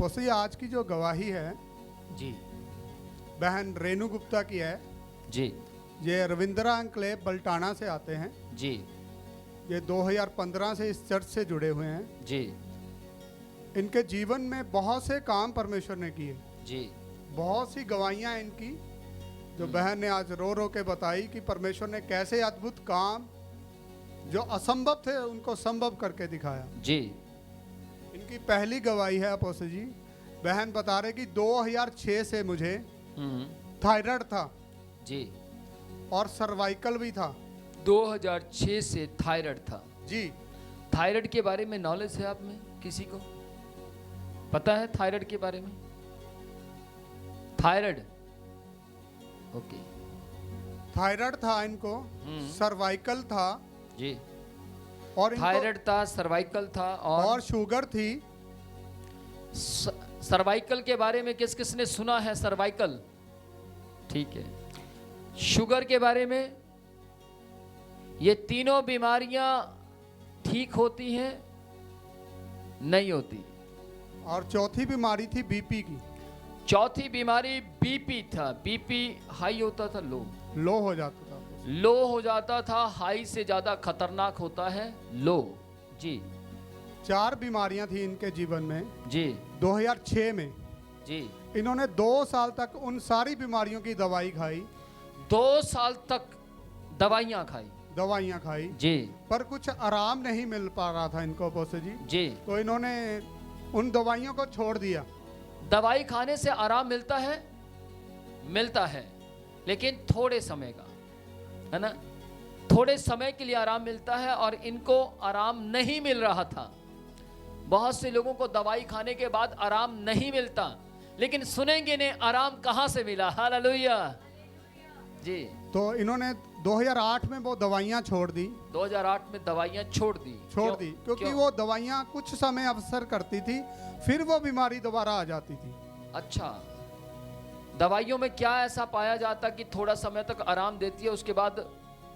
Apostle जी, आज की जो गवाही है जी बहन रेनू गुप्ता की है। जी ये रविंद्रा अंकलेव बल्टाना से आते हैं। जी ये 2015 से इस चर्च से जुड़े हुए हैं। जी इनके जीवन में बहुत से काम परमेश्वर ने किए, जी बहुत सी गवाहियाँ इनकी जो बहन ने आज रो रो के बताई कि परमेश्वर ने कैसे अद्भुत काम जो असंभव थे उनको संभव करके दिखाया। जी इनकी पहली गवाही है अपोस्टल जी। बहन बता रहे कि 2006 से मुझे थायराइड था जी और सर्वाइकल भी था। 2006 से थायराइड था जी। थायराइड के बारे में नॉलेज है आप में किसी को पता है थायराइड के बारे में? थायराइड ओके थायराइड था इनको, सर्वाइकल था जी। और थायराइड था, सर्वाइकल था और शुगर थी। सर्वाइकल के बारे में किस किस ने सुना है? सर्वाइकल ठीक है। शुगर के बारे में? ये तीनों बीमारियां ठीक होती हैं? नहीं होती। और चौथी बीमारी थी बीपी की। चौथी बीमारी बीपी था। बीपी हाई होता था, लो हो जाता था। लो हो जाता था। हाई से ज्यादा खतरनाक होता है लो। जी। 4 बीमारियां थी इनके जीवन में जी। 2006 में जी। इन्होंने 2 साल तक उन सारी बीमारियों की दवाई खाई। 2 साल तक दवाइयां खाई जी। पर कुछ आराम नहीं मिल पा रहा था इनको अपोस्टल जी। जी। तो इन्होंने उन दवाइयों को छोड़ दिया। दवाई खाने से आराम मिलता है लेकिन थोड़े समय का है ना, थोड़े समय के लिए आराम मिलता है और इनको आराम नहीं मिल रहा था। बहुत से लोगों को दवाई खाने के बाद आराम नहीं मिलता, लेकिन सुनेंगे ने आराम कहां से मिला। हालेलुया जी। तो इन्होंने 2008 में वो दवाइयां छोड़ दी। 2008 में दवाइयां छोड़ दी क्योंकि वो दवाइयां कुछ समय असर करती थी, फिर वो बीमारी दोबारा आ जाती थी। अच्छा, दवाइयों में क्या ऐसा पाया जाता कि थोड़ा समय तक आराम देती है, उसके बाद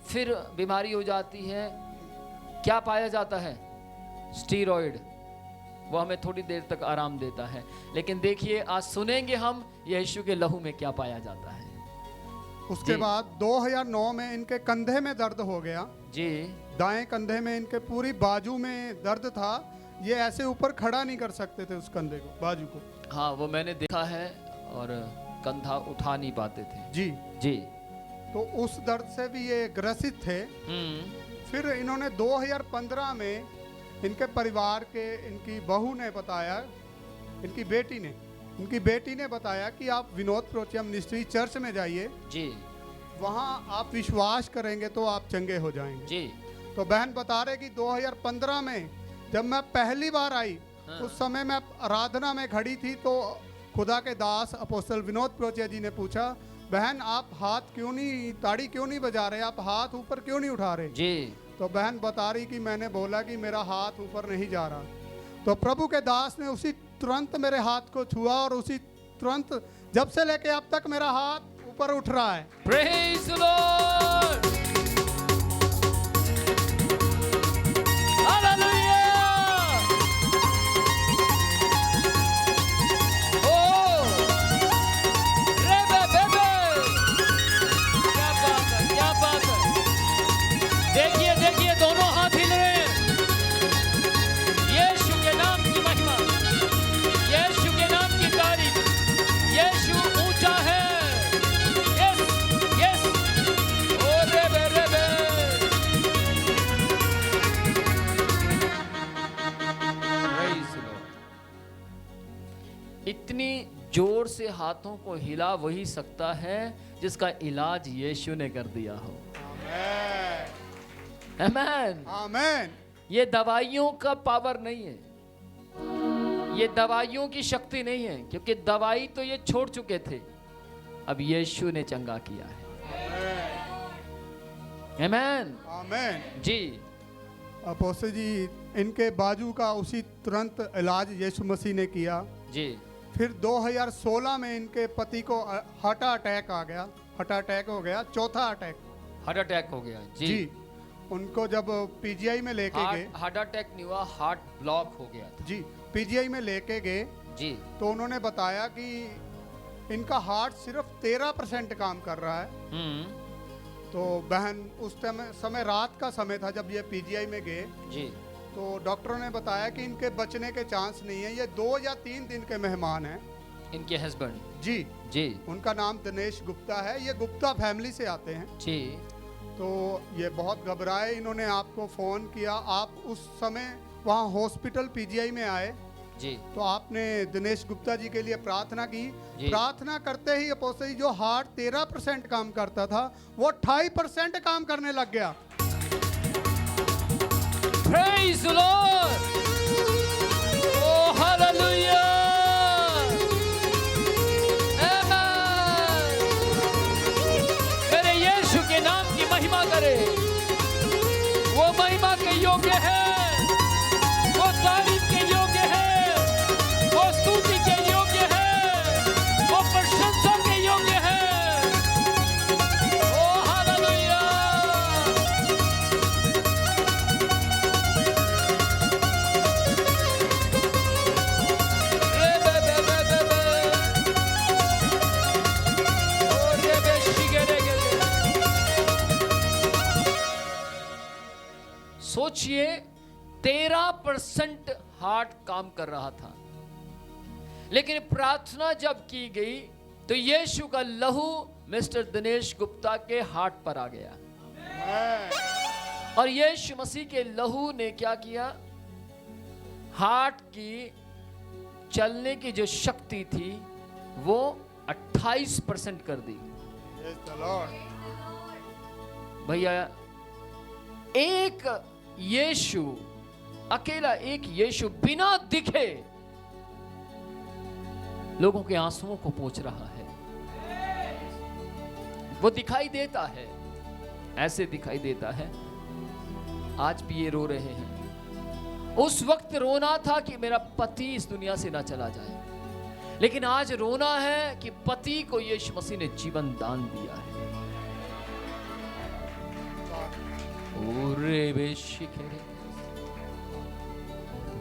फिर बीमारी हो जाती है? क्या पाया जाता है? स्टीरॉइड, वो हमें थोड़ी देर तक आराम देता है। लेकिन देखिए आज सुनेंगे हम यीशु के लहू में क्या पाया जाता है। उसके बाद 2009 में इनके कंधे में दर्द हो गया जी। दाएं कंधे में, इनके पूरी बाजू में दर्द था। ये ऐसे ऊपर खड़ा नहीं कर सकते थे उस कंधे को, बाजू को। हाँ, वो मैंने देखा है और कंधा उठा नहीं पाते थे जी जी। तो उस दर्द से भी ये ग्रसित थे। फिर इन्होंने 2015 में इनके परिवार के, इनकी बहू ने बताया, इनकी बेटी ने बताया कि आप विनोद प्रोचिया मिनिस्ट्री चर्च में जाइए जी, वहाँ आप विश्वास करेंगे तो आप चंगे हो जाएंगे जी। तो बहन बता रहे कि 2015 में जब मैं पहली बार आई, उस समय मैं आराधना में खड़ी थी तो खुदा के दास अपोस्टल विनोद प्रोचिया जी ने पूछा, बहन आप ताड़ी क्यों नहीं बजा रहे, आप हाथ ऊपर क्यों नहीं उठा रहे जी। तो बहन बता रही कि मैंने बोला कि मेरा हाथ ऊपर नहीं जा रहा। तो प्रभु के दास ने उसी तुरंत मेरे हाथ को छुआ और उसी तुरंत जब से लेके अब तक मेरा हाथ ऊपर उठ रहा है। Praise the lord, hallelujah. ओ रे बेबे, क्या बात है। देखिए दोनों हाथ हिल रहे हैं। यीशु के नाम की महिमा, यीशु के नाम की तारीफ। यीशु ऊंचा है। Yes yes. ओ रे बे। इतनी जोर से हाथों को हिला वही सकता है जिसका इलाज यीशु ने कर दिया हो। आमेन आमेन। ये दवाइयों का पावर नहीं है, ये दवाइयों की शक्ति नहीं है, क्योंकि दवाई तो ये छोड़ चुके थे, अब यीशु ने चंगा किया है। आमेन आमेन जी। अपोस्टल जी, इनके बाजू का उसी तुरंत इलाज यीशु मसीह ने किया जी। फिर 2016 में इनके पति को हार्ट अटैक आ गया, हार्ट अटैक हो गया, चौथा अटैक, हार्ट अटैक हो गया जी। उनको जब पीजीआई में लेके गए, हार्ट अटैक नहीं हुआ, हार्ट ब्लॉक हो गया था जी। पीजीआई में लेके गए जी तो उन्होंने बताया कि इनका हार्ट सिर्फ 13% काम कर रहा है। तो बहन उस समय रात का समय था जब ये पीजीआई में गए। जी तो डॉक्टरों ने बताया कि इनके बचने के चांस नहीं है, ये 2 या 3 दिन के मेहमान हैं। इनके हस्बैंड जी जी उनका नाम दिनेश गुप्ता है, ये गुप्ता फैमिली से आते हैं। जी तो ये बहुत घबराए, इन्होंने आपको फ़ोन किया, आप उस समय वहाँ हॉस्पिटल पीजीआई में आए। जी तो आपने दिनेश गुप्ता जी के लिए प्रार्थना की। जी। प्रार्थना करते ही अपोस्टल जी जो हार्ट 13% काम करता था वो 28% काम करने लग गया। Praise the Lord! Oh, hallelujah! Amen! मेरे यीशु के नाम की महिमा करे। वो महिमा के योग्य है, वो तारीफ के योग्य है, वो स्तुति के योग्य है, वो प्रशंसा के योग्य है। Oh, hallelujah! सोचिए 13% हार्ट काम कर रहा था, लेकिन प्रार्थना जब की गई तो यीशु का लहू मिस्टर दिनेश गुप्ता के हार्ट पर आ गया और यीशु मसीह के लहू ने क्या किया, हार्ट की चलने की जो शक्ति थी वो 28% कर दी। भैया एक यीशु, अकेला एक यीशु बिना दिखे लोगों के आंसुओं को पोंछ रहा है। वो दिखाई देता है, ऐसे दिखाई देता है। आज भी ये रो रहे हैं। उस वक्त रोना था कि मेरा पति इस दुनिया से ना चला जाए, लेकिन आज रोना है कि पति को यीशु मसीह ने जीवन दान दिया है।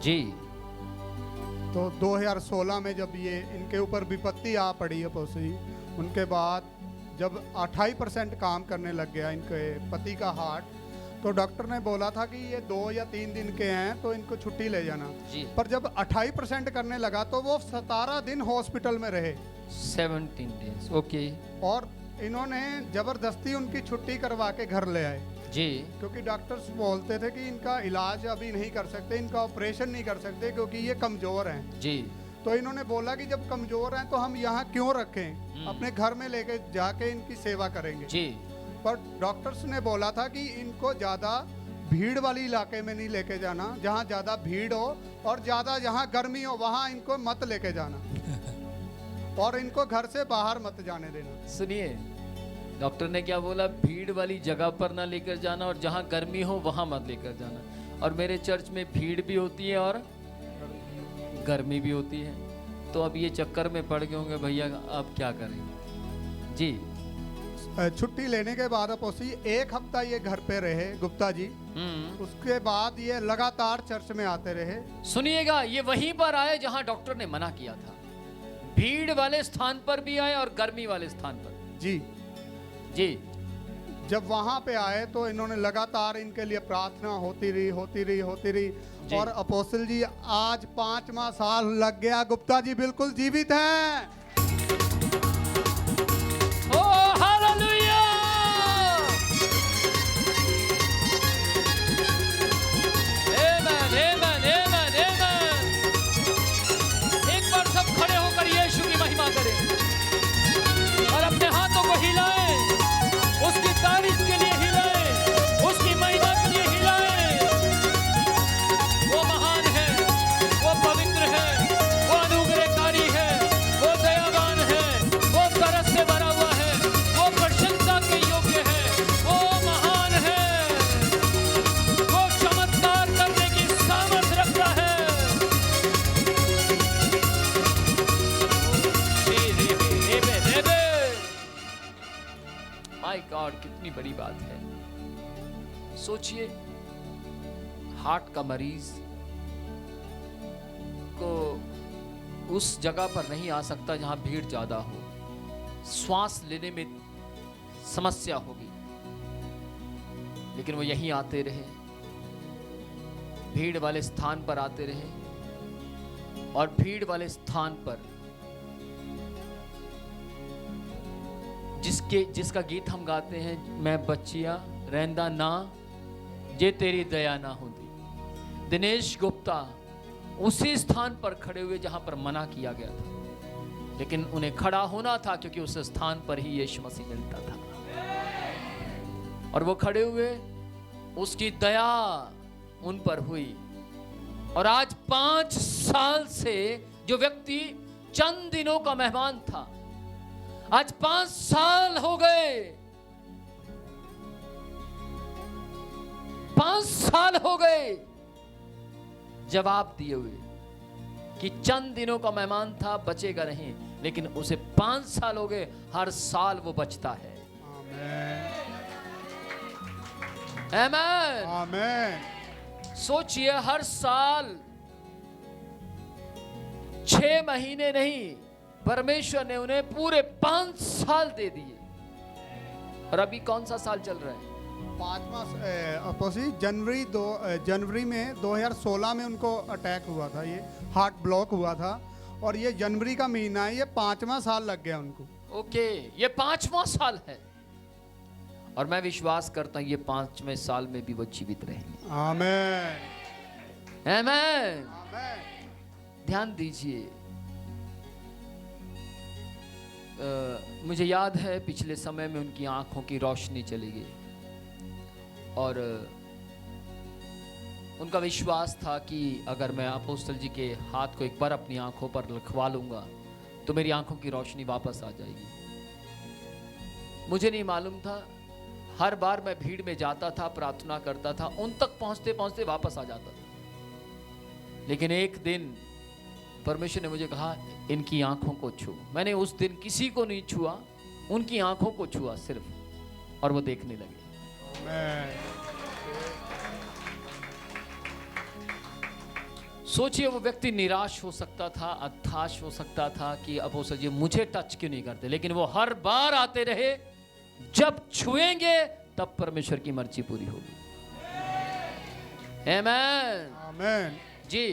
जी तो 2016 में जब ये इनके ऊपर विपत्ति आ पड़ी अपोस्टल जी, उनके बाद जब 28% काम करने लग गया इनके पति का हार्ट, तो डॉक्टर ने बोला था कि ये 2 या 3 दिन के हैं तो इनको छुट्टी ले जाना। जी। पर जब 28% करने लगा तो वो 17 दिन हॉस्पिटल में रहे। 17 डेज, ओके। और इन्होंने जबरदस्ती उनकी छुट्टी करवा के घर ले आए। जी क्योंकि डॉक्टर्स बोलते थे कि इनका इलाज अभी नहीं कर सकते, इनका ऑपरेशन नहीं कर सकते क्योंकि ये कमज़ोर हैं। जी तो इन्होंने बोला कि जब कमज़ोर हैं तो हम यहाँ क्यों रखें, अपने घर में लेके जाके इनकी सेवा करेंगे। जी। पर डॉक्टर्स ने बोला था कि इनको ज़्यादा भीड़ वाली इलाके में नहीं लेके जाना, जहाँ ज़्यादा भीड़ हो और ज़्यादा जहाँ गर्मी हो वहाँ इनको मत लेके जाना और इनको घर से बाहर मत जाने देना। सुनिए, डॉक्टर ने क्या बोला, भीड़ वाली जगह पर ना लेकर जाना और जहाँ गर्मी हो वहाँ मत लेकर जाना। और मेरे चर्च में भीड़ भी होती है और गर्मी भी होती है, तो अब ये चक्कर में पड़ गए होंगे भैया, अब क्या करें। जी छुट्टी लेने के बाद अपोस्टल 1 हफ्ता ये घर पे रहे गुप्ता जी। उसके बाद ये लगातार चर्च में आते रहे। सुनिएगा, ये वहीं पर आए जहां डॉक्टर ने मना किया था। भीड़ वाले स्थान पर भी आए और गर्मी वाले स्थान पर। जी जी। जब वहां पे आए तो इन्होंने लगातार इनके लिए प्रार्थना होती रही। और अपोस्टल जी आज 5वां साल लग गया, गुप्ता जी बिल्कुल जीवित हैं। और अपने हाथों को हिलाएं, उसकी तारीफ के लिए हिलाएं, उसकी महिमा के लिए हिलाएं। वो महान है, वो पवित्र है, वो अनुग्रहकारी है, वो दयावान है, वो तरस से भरा हुआ है, वो प्रशंसा के योग्य है, वो महान है, वो चमत्कार करने की सामर्थ रखता है। माय गॉड, कितनी बड़ी बात है। सोचिए, हार्ट का मरीज को उस जगह पर नहीं आ सकता जहां भीड़ ज्यादा हो, श्वास लेने में समस्या होगी, लेकिन वो यहीं आते रहे, भीड़ वाले स्थान पर आते रहे, और भीड़ वाले स्थान पर जिसका गीत हम गाते हैं, मैं बच्चिया रहंदा ना जे तेरी दया ना होती। दिनेश गुप्ता उसी स्थान पर खड़े हुए जहां पर मना किया गया था, लेकिन उन्हें खड़ा होना था क्योंकि उस स्थान पर ही यीशु मसीह मिलता था, और वो खड़े हुए, उसकी दया उन पर हुई। और आज 5 साल से जो व्यक्ति चंद दिनों का मेहमान था, आज 5 साल हो गए, 5 साल हो गए जवाब दिए हुए कि चंद दिनों का मेहमान था, बचेगा नहीं, लेकिन उसे 5 साल हो गए, हर साल वो बचता है। आमीन आमीन। सोचिए, हर साल 6 महीने नहीं, परमेश्वर ने उन्हें पूरे 5 साल दे दिए। और अभी कौन सा साल चल रहा है? 5वां जनवरी में 2016 में उनको अटैक हुआ था, ये हार्ट ब्लॉक हुआ था, और ये जनवरी का महीना है, ये 5वां साल लग गया उनको। ओके, ये 5वां साल है, और मैं विश्वास करता हूं ये 5वें साल में भी वो जीवित रहेंगे। आमीन आमीन। आमीन। ध्यान दीजिए, मुझे याद है पिछले समय में उनकी आंखों की रोशनी चली गई, और उनका विश्वास था कि अगर मैं अपोस्तल जी के हाथ को एक बार अपनी आंखों पर रखवा लूंगा तो मेरी आंखों की रोशनी वापस आ जाएगी। मुझे नहीं मालूम था, हर बार मैं भीड़ में जाता था, प्रार्थना करता था, उन तक पहुंचते पहुंचते वापस आ जाता था। लेकिन एक दिन परमेश्वर ने मुझे कहा, इनकी आंखों को छू। मैंने उस दिन किसी को नहीं छुआ, उनकी आंखों को छुआ सिर्फ, और वो देखने लगे। सोचिए, वो व्यक्ति निराश हो सकता था, हताश हो सकता था कि अपोस्तल जी मुझे टच क्यों नहीं करते, लेकिन वो हर बार आते रहे, जब छुएंगे तब परमेश्वर की मर्जी पूरी होगी। आमीन आमीन। जी।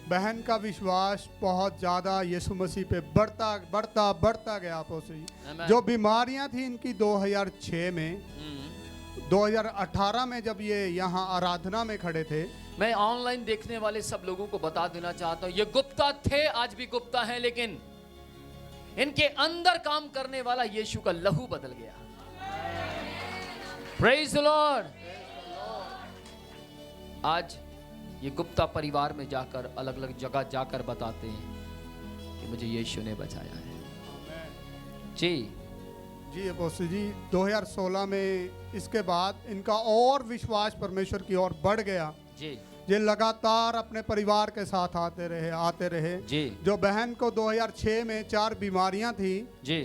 बहन का विश्वास बहुत ज्यादा यीशु मसीह पे बढ़ता बढ़ता बढ़ता गया। Amen. जो बीमारियां थी इनकी 2006 में, 2018 में जब ये यहाँ आराधना में खड़े थे, मैं ऑनलाइन देखने वाले सब लोगों को बता देना चाहता हूं, ये गुप्ता थे, आज भी गुप्ता हैं, लेकिन इनके अंदर काम करने वाला यीशु का लहू बदल गया। Praise the Lord. आज ये गुप्ता परिवार में जाकर, अलग अलग जगह जाकर बताते हैं कि मुझे यीशु ने बचाया है। जी जी अपोस्टल जी, 2016 में इसके बाद इनका और विश्वास परमेश्वर की ओर बढ़ गया जी। ये लगातार अपने परिवार के साथ आते रहे जी। जो बहन को 2006 में 4 बीमारियां थी जी,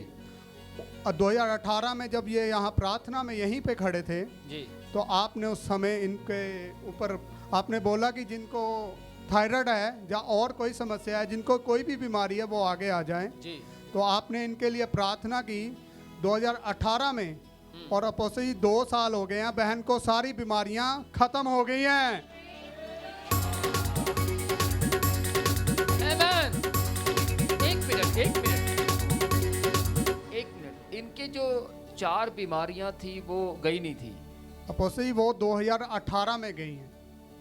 2018 में जब ये यहाँ प्रार्थना में यहीं पे खड़े थे जी, तो आपने उस समय इनके ऊपर आपने बोला कि जिनको थायराइड है या और कोई समस्या है, जिनको कोई भी बीमारी है, वो आगे आ जाएं। जी। तो आपने इनके लिए प्रार्थना की 2018 में, और अपोस्टल जी 2 साल हो गए हैं, बहन को सारी बीमारियां खत्म हो गई हैं। आमीन। एक मिनट, इनके जो 4 बीमारियां थी वो गई नहीं थी? अपोस्टल जी वो 2018 में गई हैं।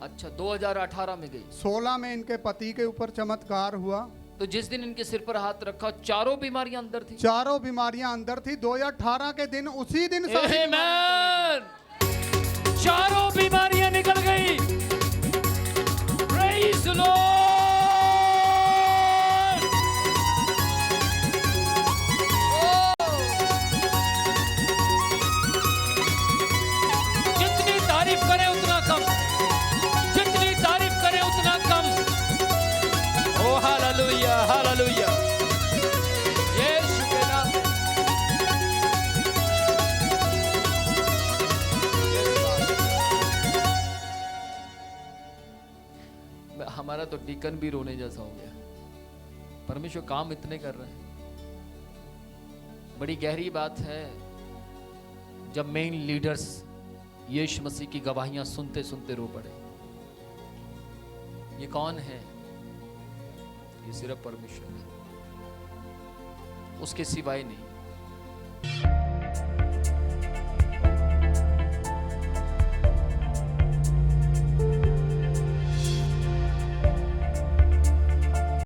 अच्छा, 2018 में गई। 16 में इनके पति के ऊपर चमत्कार हुआ। तो जिस दिन इनके सिर पर हाथ रखा, 4 बीमारियां अंदर थी? 4 बीमारियां अंदर थी। 2018 के दिन उसी दिन सारी आमीन। 4 बीमारियां निकल गई। Praise the Lord. जितनी तारीफ करें उतना कम, जितनी तारीफ करें उतना कम। ओ हालेलुया, हालेलुया। यीशु के नाम में। हमारा तो डीकन भी रोने जैसा हो गया। परमेश्वर काम इतने कर रहे हैं। बड़ी गहरी बात है जब मेन लीडर्स यीशु मसीह की गवाहियां सुनते सुनते रो पड़े। ये कौन है? ये सिर्फ परमेश्वर है, उसके सिवाय नहीं।